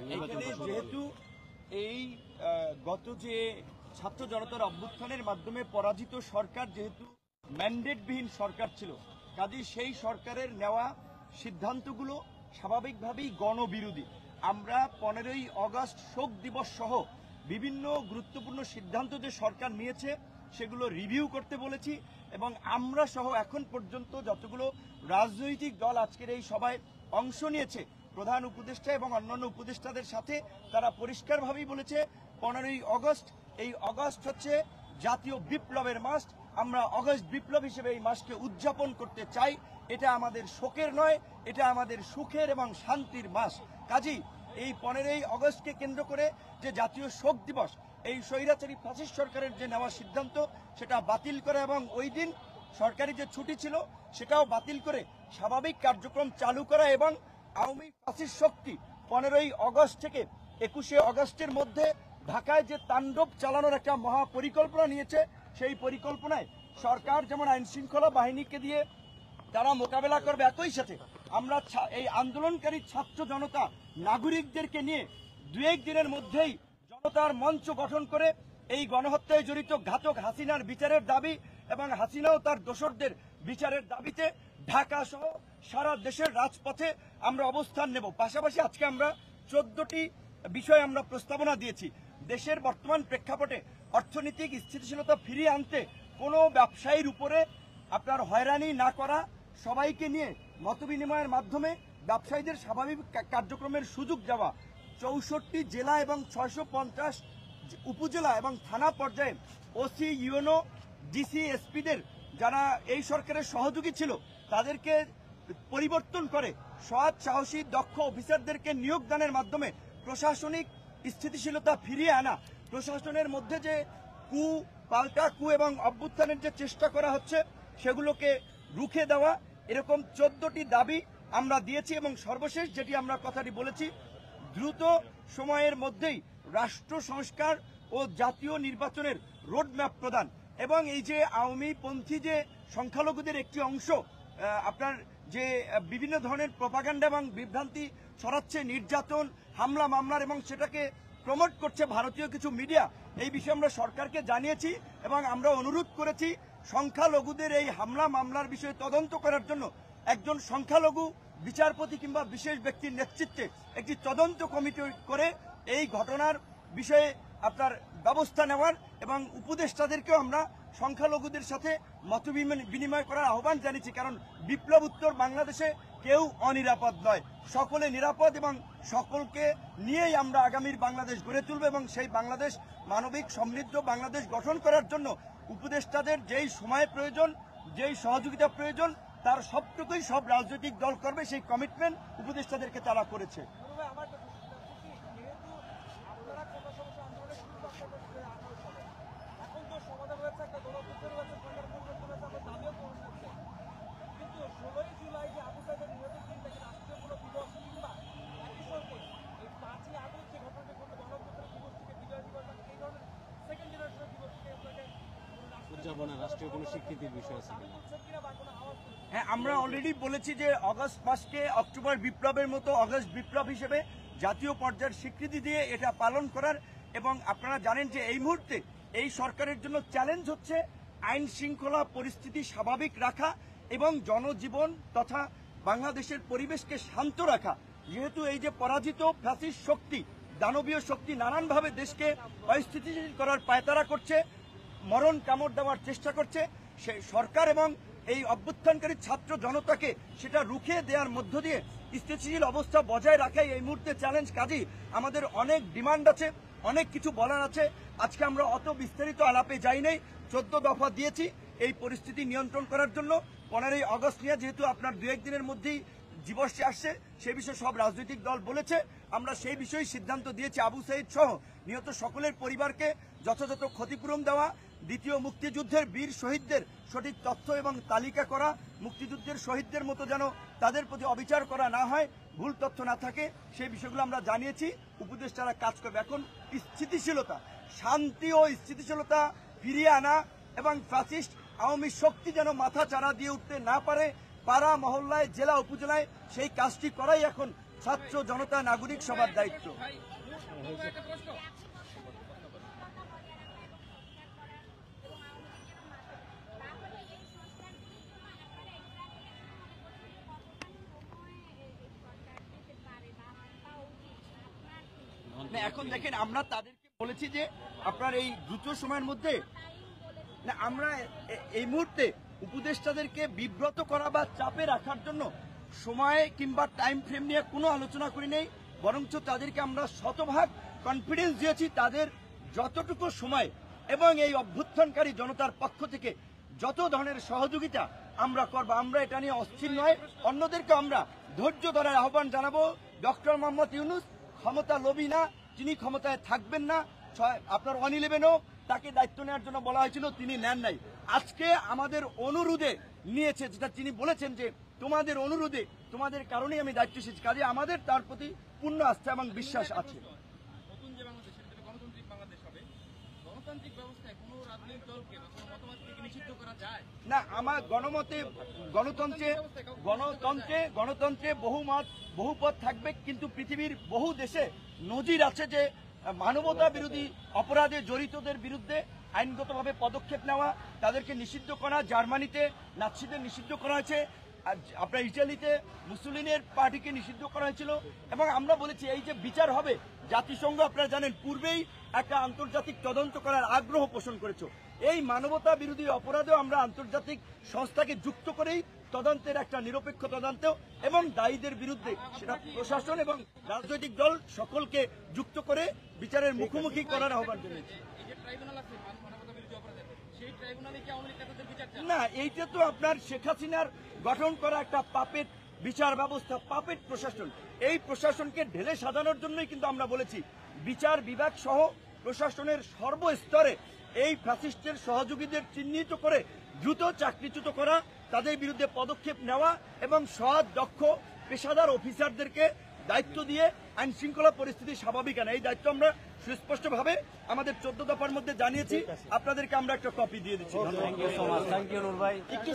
এখানে যেহেতু এই গত যে ছাত্র জনতার অভ্যুত্থানের মাধ্যমে পরাজিত সরকার যেহেতু ম্যান্ডেটবিহীন সরকার ছিল, কাজেই সেই সরকারের নেওয়া সিদ্ধান্তগুলো স্বাভাবিকভাবেই গণবিরোধী। আমরা 15ই আগস্ট শোক দিবস সহ বিভিন্ন গুরুত্বপূর্ণ সিদ্ধান্ত যে সরকার নিয়েছে সেগুলো রিভিউ করতে বলেছি এবং আমরা সহ এখন পর্যন্ত যতগুলো রাজনৈতিক দল আজকের এই সভায় অংশ নিয়েছে, প্রধান উপদেষ্টা এবং অন্যান্য উপদেষ্টাদের সাথে তারা পরিষ্কারভাবেই বলেছে 15ই আগস্ট, এই আগস্ট হচ্ছে জাতীয় বিপ্লবের মাস। আমরা আগস্ট বিপ্লব হিসেবে এই মাসকে উদযাপন করতে চাই। এটা আমাদের শোকের নয়, এটা আমাদের সুখের এবং শান্তির মাস। কাজেই এই 15ই আগস্টকে কেন্দ্র করে যে জাতীয় শোক দিবস, এই স্বৈরাচারী ফ্যাসিস্ট সরকারের যে নেওয়া সিদ্ধান্ত সেটা বাতিল করা এবং ওই দিন সরকারি যে ছুটি ছিল সেটাও বাতিল করে স্বাভাবিক কার্যক্রম চালু করা এবং আওয়ামী ফ্যাসিস্ট শক্তি 15ই আগস্ট থেকে 21শে আগস্টের মধ্যে ঢাকায় যে তাণ্ডব চালানোর একটা মহা পরিকল্পনা নিয়েছে, সেই পরিকল্পনায় সরকার যেমন আইন শৃঙ্খলা বাহিনীকে দিয়ে তারা মোকাবেলা করবে, একই সাথে আমরা এই আন্দোলনকারী ছাত্র জনতা নাগরিকদেরকে নিয়ে 2-1 দিনের মধ্যেই জনতার মঞ্চ গঠন করে এই গণহত্যায় জড়িত ঘাতক হাসিনার বিচারের দাবি এবং হাসিনা ও তার দোসরদের বিচারের দাবিতে ঢাকা সহ সারা দেশের রাজপথে আমরা অবস্থান নেব। পাশাপাশি আজকে আমরা 14টি বিষয় আমরা প্রস্তাবনা দিয়েছি। দেশের বর্তমান প্রেক্ষাপটে অর্থনৈতিক স্থিতিশীলতা ফিরিয়ে আনতে কোনো ব্যবসায়ীর উপরে আপনার হয়রানি না করা, সবাইকে নিয়ে মতবিনিময়ের মাধ্যমে ব্যবসায়ীদের স্বাভাবিক কার্যক্রমের সুযোগ দেওয়া, 64 জেলা এবং 650 উপজেলা এবং থানা পর্যায়ে ওসি, ইউএনও, ডিসি, এসপিদের যারা এই সরকারের সহযোগী ছিল তাদেরকে পরিবর্তন করে সৎ, সাহসী, দক্ষ অফিসারদেরকে নিয়োগদানের মাধ্যমে প্রশাসনিক স্থিতিশীলতা ফিরিয়ে আনা, প্রশাসনের মধ্যে যে পাল্টা কু এবং অভ্যুত্থানের যে চেষ্টা করা হচ্ছে সেগুলোকে রুখে দেওয়া, এরকম 14টি দাবি আমরা দিয়েছি এবং সর্বশেষ যেটি আমরা কথাটি বলেছি, দ্রুত সময়ের মধ্যেই রাষ্ট্র সংস্কার ও জাতীয় নির্বাচনের রোডম্যাপ প্রদান এবং এই যে আওয়ামীপন্থী যে সংখ্যালঘুদের একটি অংশ আপনার যে বিভিন্ন ধরনের প্রপাগান্ডা এবং বিভ্রান্তি ছড়াচ্ছে, নির্যাতন, হামলা মামলার এবং সেটাকে প্রমোট করছে ভারতীয় কিছু মিডিয়া, এই বিষয়ে আমরা সরকারকে জানিয়েছি এবং আমরা অনুরোধ করেছি সংখ্যালঘুদের এই হামলা মামলার বিষয়ে তদন্ত করার জন্য একজন সংখ্যালঘু বিচারপতি কিংবা বিশেষ ব্যক্তির নেতৃত্বে একটি তদন্ত কমিটি করে এই ঘটনার বিষয়ে আপনার ব্যবস্থা নেওয়ার এবং উপদেষ্টাদেরকেও আমরা সংখ্যালঘুদের সাথে মত বিনিময় করার আহ্বান জানিয়েছি। কারণ বিপ্লব উত্তর বাংলাদেশে কেউ অনিরাপদ নয়, সকলে নিরাপদ এবং সকলকে নিয়েই আমরা আগামীর বাংলাদেশ গড়ে তুলব এবং সেই বাংলাদেশ মানবিক সমৃদ্ধ বাংলাদেশ গঠন করার জন্য উপদেষ্টাদের যেই সময় প্রয়োজন, যেই সহযোগিতা প্রয়োজন তার সবটুকুই সব রাজনৈতিক দল করবে, সেই কমিটমেন্ট উপদেষ্টাদেরকে তারা করেছে। রাষ্ট্রীয় কোনো স্বীকৃতির বিষয় আছে কিনা? হ্যাঁ, আমরা অলরেডি বলেছি যে আগস্ট মাসকে অক্টোবর বিপ্লবের মতো আগস্ট বিপ্লব হিসেবে জাতীয় পর্যায়ের স্বীকৃতি দিয়ে এটা পালন করার এবং আপনারা জানেন যে এই মুহূর্তে এই সরকারের জন্য চ্যালেঞ্জ হচ্ছে আইন শৃঙ্খলা পরিস্থিতি স্বাভাবিক রাখা এবং জনজীবন তথা বাংলাদেশের পরিবেশকে শান্ত রাখা। যেহেতু এই যে পরাজিত ফ্যাসিস্ট শক্তি, দানবীয় শক্তি নানানভাবে দেশকে অস্থিতিশীল করার পায়তারা করছে, মরণ কামড় দেওয়ার চেষ্টা করছে, সেই সরকার এবং এই অভ্যুত্থানকারী ছাত্র জনতাকে সেটা রুখে দেওয়ার মধ্য দিয়ে স্থিতিশীল অবস্থা বজায় রাখাই এই মুহূর্তে চ্যালেঞ্জ। কাজেই আমাদের অনেক ডিমান্ড আছে, অনেক কিছু বলার আছে। আজকে আমরা অত বিস্তারিত আলাপে যাই নাই, 14 দফা দিয়েছি এই পরিস্থিতি নিয়ন্ত্রণ করার জন্য। 15ই আগস্ট নিয়ে যেহেতু আপনার 2-1 দিনের মধ্যেই দিবসটি আসছে, সে বিষয়ে সব রাজনৈতিক দল বলেছে, আমরা সেই বিষয়ে সিদ্ধান্ত দিয়েছি আবু সাইদ সহ নিহত সকলের পরিবারকে যথাযথ ক্ষতিপূরণ দেওয়া, দ্বিতীয় মুক্তিযুদ্ধের বীর শহীদদের সঠিক তথ্য এবং তালিকা করা, মুক্তিযুদ্ধের শহীদদের মতো যেন তাদের প্রতি অবিচার করা না হয়, ভুল তথ্য না থাকে, সেই বিষয়গুলো আমরা জানিয়েছি। উপদেষ্টারা কাজ করবে। এখন স্থিতিশীলতা, শান্তি ও স্থিতিশীলতা ফিরিয়ে আনা এবং ফ্যাসিস্ট আওয়ামী শক্তি যেন মাথা চাড়া দিয়ে উঠতে না পারে, পাড়া মহল্লায়, জেলা উপজেলায় সেই কাজটি করাই এখন ছাত্র জনতা নাগরিক সবার দায়িত্ব। না, এখন দেখেন আমরা তাদেরকে বলেছি যে আপনার এই দ্রুত সময়ের মধ্যে না, আমরা এই মুহূর্তে উপদেষ্টাদেরকে বিব্রত করা বা চাপে রাখার জন্য সময় কিংবা টাইম ফ্রেম নিয়ে কোনো আলোচনা করি নেই, বরঞ্চ তাদেরকে আমরা শতভাগ কনফিডেন্স দিয়েছি তাদের যতটুকু সময় এবং এই অভ্যুত্থানকারী জনতার পক্ষ থেকে যত ধরনের সহযোগিতা আমরা করব। আমরা এটা নিয়ে অস্থির নয়, অন্যদেরকে আমরা ধৈর্য ধরার আহ্বান জানাবো। ডক্টর মোহাম্মদ ইউনূস ক্ষমতা লোভী না, তিনি ক্ষমতায় থাকবেন না। আপনার 111ও তাকে দায়িত্ব নেওয়ার জন্য বলা হয়েছিল, তিনি নেন নাই। আজকে আমাদের অনুরোধে নিয়েছে, যেটা তিনি বলেছেন যে তোমাদের অনুরোধে, তোমাদের কারণেই আমি দায়িত্ব এসেছি। কাজে আমাদের তার প্রতি পূর্ণ আস্থা এবং বিশ্বাস আছে। নতুন যে বাংলাদেশ, সেটা গণতান্ত্রিক বাংলাদেশ হবে। গণতান্ত্রিক ব্যবস্থায় কোনো রাজনৈতিক দলকে বা কোনো মতামতকে কি নিষিদ্ধ করা যায়? না, আমার গণতন্ত্রে বহুমত বহুপথ থাকবে, কিন্তু পৃথিবীর বহু দেশে নজির আছে যে মানবতা বিরোধী অপরাধে জড়িতদের বিরুদ্ধে আইনগতভাবে পদক্ষেপ নেওয়া, তাদেরকে নিষিদ্ধ করা। জার্মানিতে নাৎসিদের নিষিদ্ধ করা হয়েছে, আপনার ইটালিতে মুসলিনের পার্টিকে নিষিদ্ধ করা হয়েছিল। এবং আমরা বলেছি এই যে বিচার হবে, জাতিসংঘ আপনারা জানেন পূর্বেই একটা আন্তর্জাতিক তদন্ত করার আগ্রহ পোষণ করেছে। এই মানবতা বিরোধী অপরাধেও আমরা আন্তর্জাতিক সংস্থাকে যুক্ত করেই তদন্তের একটা নিরপেক্ষ তদন্ত এবং দায়ীদের বিরুদ্ধে সেটা প্রশাসন এবং রাজনৈতিক দল সকলকে যুক্ত করে বিচারের মুখোমুখি করার আহ্বান জানিয়েছি। এই যে ট্রাইব্যুনাল আছে মানবতা বিরোধী অপরাধের, সেই ট্রাইব্যুনালে কি আওয়ামী লীগ নেতাদের বিচার চায়? না, এইটা তো আপনার শেখ হাসিনার গঠন করা একটা পাপেট বিচার ব্যবস্থা, পাপেট প্রশাসন। এই প্রশাসনকে ঢেলে সাজানোর জন্যই কিন্তু আমরা বলেছি বিচার বিভাগ সহ প্রশাসনের সর্বস্তরে এই ফ্যাসিস্টের সহযোগীদের চিহ্নিত করে দ্রুত চাকরিচ্যুত করা, তাদের বিরুদ্ধে পদক্ষেপ নেওয়া এবং সৎ দক্ষ পেশাদার অফিসারদেরকে দায়িত্ব দিয়ে আইন শৃঙ্খলা পরিস্থিতি স্বাভাবিক আনা। এই দায়িত্ব আমরা সুস্পষ্টভাবে আমাদের 14 দফার মধ্যে জানিয়েছি, আপনাদেরকে আমরা একটা কপি দিয়ে দিচ্ছি। Thank you so much. Thank you Noor ভাই। একটু